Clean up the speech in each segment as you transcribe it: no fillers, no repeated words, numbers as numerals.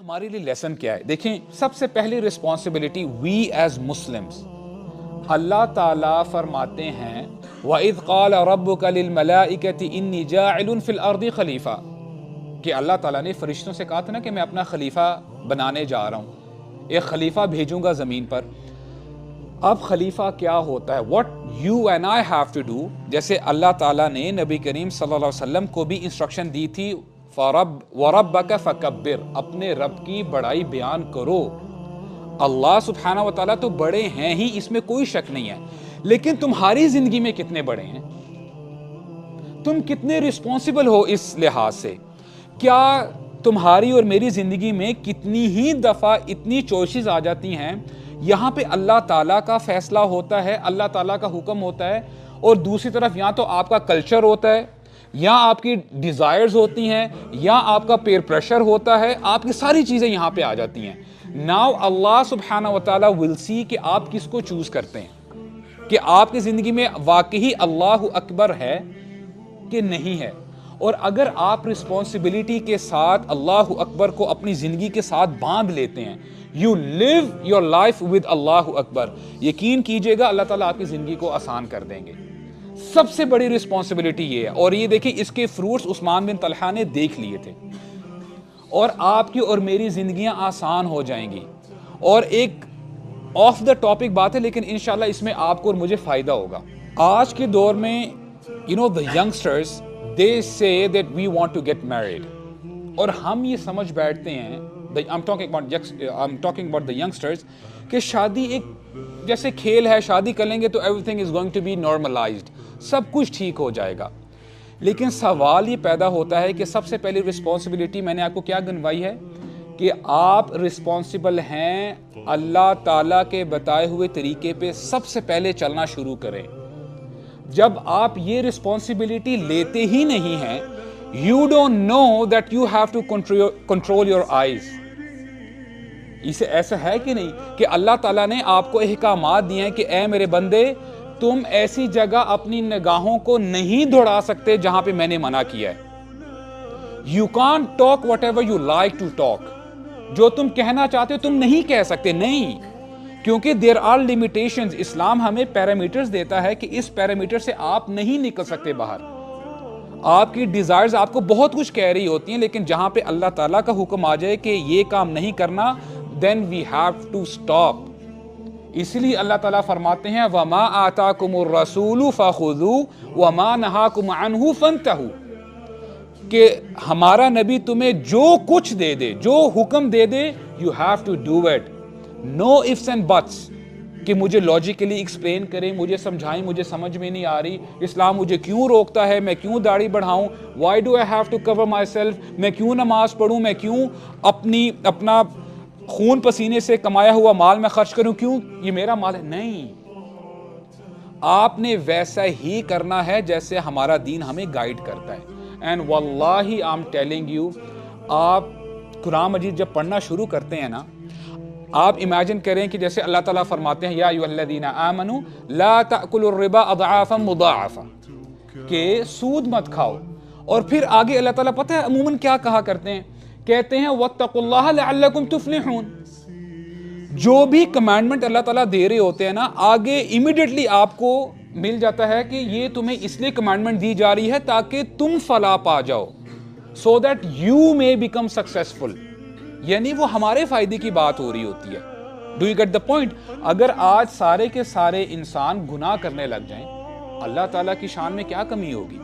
ہمارے لیے لیسن کیا ہے؟ دیکھیں، سب سے پہلی رسپانسبلٹی وی ایز مسلمز، اللہ تعالیٰ فرماتے ہیں وَإِذْ قَالَ رَبُّكَ لِلْمَلَائِكَةِ إِنِّي جَاعِلٌ فِي الْأَرْضِ خَلِيفَةً، کہ اللہ تعالیٰ نے فرشتوں سے کہا تھا نا کہ میں اپنا خلیفہ بنانے جا رہا ہوں، ایک خلیفہ بھیجوں گا زمین پر۔ اب خلیفہ کیا ہوتا ہے؟ what you and I have to do، جیسے اللہ تعالیٰ نے نبی کریم صلی اللہ علیہ وسلم کو بھی انسٹرکشن دی تھی وَرَبَّكَ فَكَبِّرْ، اپنے رب کی بڑائی بیان کرو۔ اللہ سبحانہ و تعالیٰ تو بڑے ہیں ہی، اس میں کوئی شک نہیں ہے، لیکن تمہاری زندگی میں کتنے بڑے ہیں؟ تم کتنے رسپانسبل ہو اس لحاظ سے؟ کیا تمہاری اور میری زندگی میں کتنی ہی دفعہ اتنی چوائسز آ جاتی ہیں، یہاں پہ اللہ تعالیٰ کا فیصلہ ہوتا ہے، اللہ تعالیٰ کا حکم ہوتا ہے، اور دوسری طرف یہاں تو آپ کا کلچر ہوتا ہے، یا آپ کی ڈیزائرز ہوتی ہیں، یا آپ کا پیئر پریشر ہوتا ہے، آپ کی ساری چیزیں یہاں پہ آ جاتی ہیں۔ ناؤ اللہ سبحانہ و تعالیٰ ول سی کہ آپ کس کو چوز کرتے ہیں، کہ آپ کی زندگی میں واقعی اللہ اکبر ہے کہ نہیں ہے۔ اور اگر آپ رسپانسبلٹی کے ساتھ اللہ اکبر کو اپنی زندگی کے ساتھ باندھ لیتے ہیں، you live your life with اللہ اکبر، یقین کیجئے گا اللہ تعالیٰ آپ کی زندگی کو آسان کر دیں گے۔ سب سے بڑی رسپانسبلٹی یہ ہے، اور یہ دیکھیں اس کے فروٹس عثمان بن طلحہ نے دیکھ لیے تھے، اور آپ کی اور میری زندگیاں آسان ہو جائیں گی۔ اور ایک آف دا ٹاپک بات ہے، لیکن انشاءاللہ اس میں آپ کو اور مجھے فائدہ ہوگا۔ آج کے دور میں the youngsters they say that we want to get married، اور ہم یہ سمجھ بیٹھتے ہیں، I'm talking about the youngsters، کہ شادی ایک جیسے کھیل ہے، شادی کر لیں گے تو everything is going to be normalized، سب کچھ ٹھیک ہو جائے گا۔ لیکن سوال یہ پیدا ہوتا ہے کہ سب سے پہلی رسپانسبلٹی میں نے آپ کو کیا گنوائی ہے؟ کہ آپ رسپانسبل ہیں، اللہ تعالیٰ کے بتائے ہوئے طریقے پہ سب سے پہلے چلنا شروع کریں۔ جب آپ یہ رسپانسبلٹی لیتے ہی نہیں ہیں، you don't know that you have to control your eyes۔ اسے ایسا ہے کہ نہیں کہ اللہ تعالیٰ نے آپ کو احکامات دیے ہیں کہ اے میرے بندے، تم ایسی جگہ اپنی نگاہوں کو نہیں دوڑا سکتے جہاں پہ میں نے منع کیا ہے۔ You can't talk whatever you like to talk، جو تم کہنا چاہتے ہو تم نہیں کہہ سکتے، نہیں، کیونکہ there are limitations۔ اسلام ہمیں پیرامیٹرز دیتا ہے کہ اس پیرامیٹر سے آپ نہیں نکل سکتے باہر۔ آپ کی ڈیزائرز آپ کو بہت کچھ کہہ رہی ہوتی ہیں، لیکن جہاں پہ اللہ تعالیٰ کا حکم آ جائے کہ یہ کام نہیں کرنا، then we have to stop۔ اسی لیے اللہ تعالیٰ فرماتے ہیں وَمَا آتَاكُمُ الرَّسُولُ فَخُذُوهُ وَمَا نَهَاكُمْ عَنْهُ فَانْتَهُوا، کہ ہمارا نبی تمہیں جو کچھ دے دے، جو حکم دے دے، you have to do it، no ifs and buts، کہ مجھے لاجیکلی ایکسپلین کریں، مجھے سمجھائیں، مجھے سمجھ میں نہیں آ رہی، اسلام مجھے کیوں روکتا ہے، میں کیوں داڑھی بڑھاؤں، why do I have to cover myself، میں کیوں نماز پڑھوں، میں کیوں اپنا خون پسینے سے کمایا ہوا مال میں خرچ کروں، کیوں یہ میرا مال ہے؟ نہیں، آپ نے ویسا ہی کرنا ہے جیسے ہمارا دین ہمیں گائیڈ کرتا ہے۔ اینڈ واللہ I'm telling you، آپ قرآن مجید جب پڑھنا شروع کرتے ہیں نا، آپ امیجن کریں کہ جیسے اللہ تعالیٰ فرماتے ہیں یا ایھا الذین آمنوا لا تأکلوا الربا اضعافا مضاعفا، کہ سود مت کھاؤ، اور پھر آگے اللہ تعالیٰ پتہ ہے عموماً کیا کہا کرتے ہیں؟ کہتے ہیں واتقوا اللہ لعلکم تفلحون۔ جو بھی کمانڈمنٹ اللہ تعالیٰ دے رہے ہوتے ہیں نا، آگے امیڈیٹلی آپ کو مل جاتا ہے کہ یہ تمہیں اس لیے کمانڈمنٹ دی جا رہی ہے تاکہ تم فلاح پا جاؤ، so that you may become successful، یعنی وہ ہمارے فائدے کی بات ہو رہی ہوتی ہے۔ Do you get the point? اگر آج سارے کے سارے انسان گناہ کرنے لگ جائیں، اللہ تعالیٰ کی شان میں کیا کمی ہوگی؟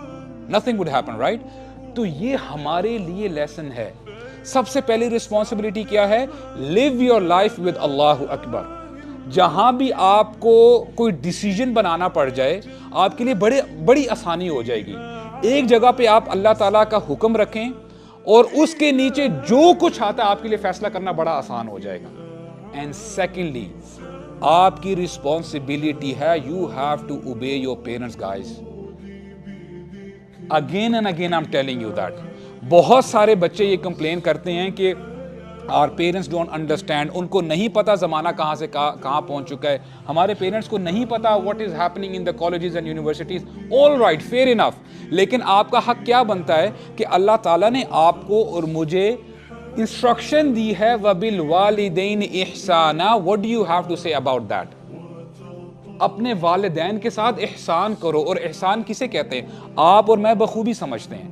nothing would happen، right؟ تو یہ ہمارے لیے لیسن ہے۔ سب سے پہلی رسپانسبلٹی کیا ہے؟ live your life with اللہ اکبر۔ جہاں بھی آپ کو کوئی ڈیسیجن بنانا پڑ جائے، آپ کے لیے بڑی آسانی ہو جائے گی۔ ایک جگہ پہ آپ اللہ تعالیٰ کا حکم رکھیں، اور اس کے نیچے جو کچھ آتا ہے آپ کے لیے فیصلہ کرنا بڑا آسان ہو جائے گا۔ اینڈ سیکنڈلی، آپ کی رسپانسبلٹی ہے you have to obey your parents guys. Again and again I am telling you that. بہت سارے بچے یہ کمپلین کرتے ہیں کہ our parents don't understand، ان کو نہیں پتا زمانہ کہاں سے کہاں پہنچ چکا ہے، ہمارے پیرنٹس کو نہیں پتا what is happening in the colleges and universities۔ all right، fair enough، لیکن آپ کا حق کیا بنتا ہے کہ اللہ تعالیٰ نے آپ کو اور مجھے انسٹرکشن دی ہے وَبِالْوَالِدَيْنِ إِحْسَانًا. What do you have to say about that? اپنے والدین کے ساتھ احسان کرو. اور احسان کسے کہتے ہیں؟ آپ اور میں بخوبی سمجھتے ہیں.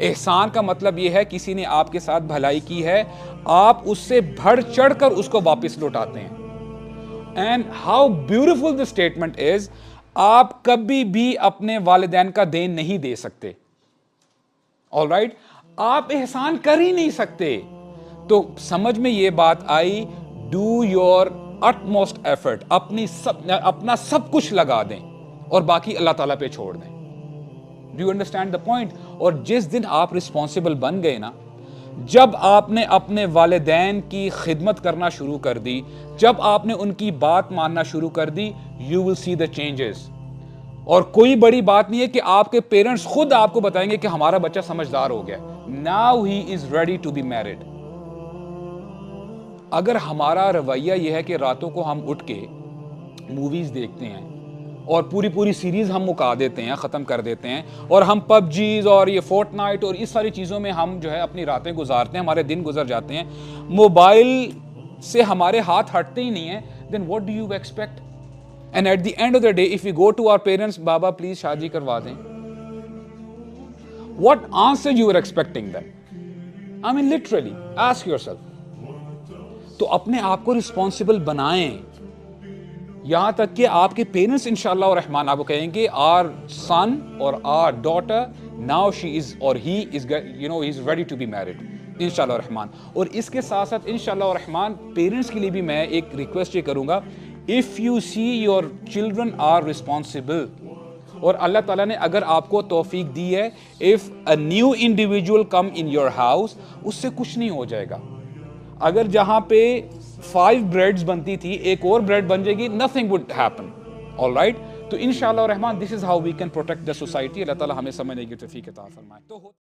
احسان کا مطلب یہ ہے کسی نے آپ کے ساتھ بھلائی کی ہے, آپ اس سے بڑھ چڑھ کر اس کو واپس لوٹاتے ہیں. And how beautiful the statement is, آپ کبھی بھی اپنے والدین کا دین نہیں دے سکتے. All right? آپ احسان کر ہی نہیں سکتے. تو سمجھ میں یہ بات آئی, do your utmost effort, اپنا سب کچھ لگا دیں اور باقی اللہ تعالیٰ پہ چھوڑ دیں. Do you understand the point? اور جس دن آپ رسپانسبل بن گئے نا, جب آپ نے اپنے والدین کی خدمت کرنا شروع کر دی, جب آپ نے ان کی بات ماننا شروع کر دی, you will see the changes. اور کوئی بڑی بات نہیں ہے کہ آپ کے پیرنٹس خود آپ کو بتائیں گے کہ ہمارا بچہ سمجھدار ہو گیا, now he is ready to be married. اگر ہمارا رویہ یہ ہے کہ راتوں کو ہم اٹھ کے موویز دیکھتے ہیں اور پوری سیریز ہم مکا دیتے ہیں, ختم کر دیتے ہیں, اور ہم پب جیز اور یہ فورٹ نائٹ اور اس ساری چیزوں میں ہم جو ہے اپنی راتیں گزارتے ہیں, ہمارے دن گزر جاتے ہیں, موبائل سے ہمارے ہاتھ ہٹتے ہی نہیں ہیں, then what do you expect? And at the end of the day, if we go to our parents, بابا پلیز شادی کروا دیں, what answer you are expecting them? I mean literally, ask yourself. تو اپنے آپ کو رسپانسبل بنائیں, یہاں تک کہ آپ کے پیرنٹس انشاءاللہ الرحمن آپ کو کہیں گے our son or our daughter now she is or he is he is ready to be married انشاءاللہ الرحمن. اور اس کے ساتھ ساتھ انشاءاللہ الرحمن پیرنٹس کے لیے بھی میں ایک ریکویسٹ یہ کروں گا, if you see your children are responsible, اور اللہ تعالیٰ نے اگر آپ کو توفیق دی ہے, if a new individual come in your house, اس سے کچھ نہیں ہو جائے گا. اگر جہاں پہ 5 بریڈز بنتی تھی ایک اور بریڈ بن جائے گی, nothing would happen. All right? تو انشاءاللہ الرحمن this is how we can protect the society. اللہ تعالیٰ ہمیں سمجھنے کی توفیق عطا فرمائے.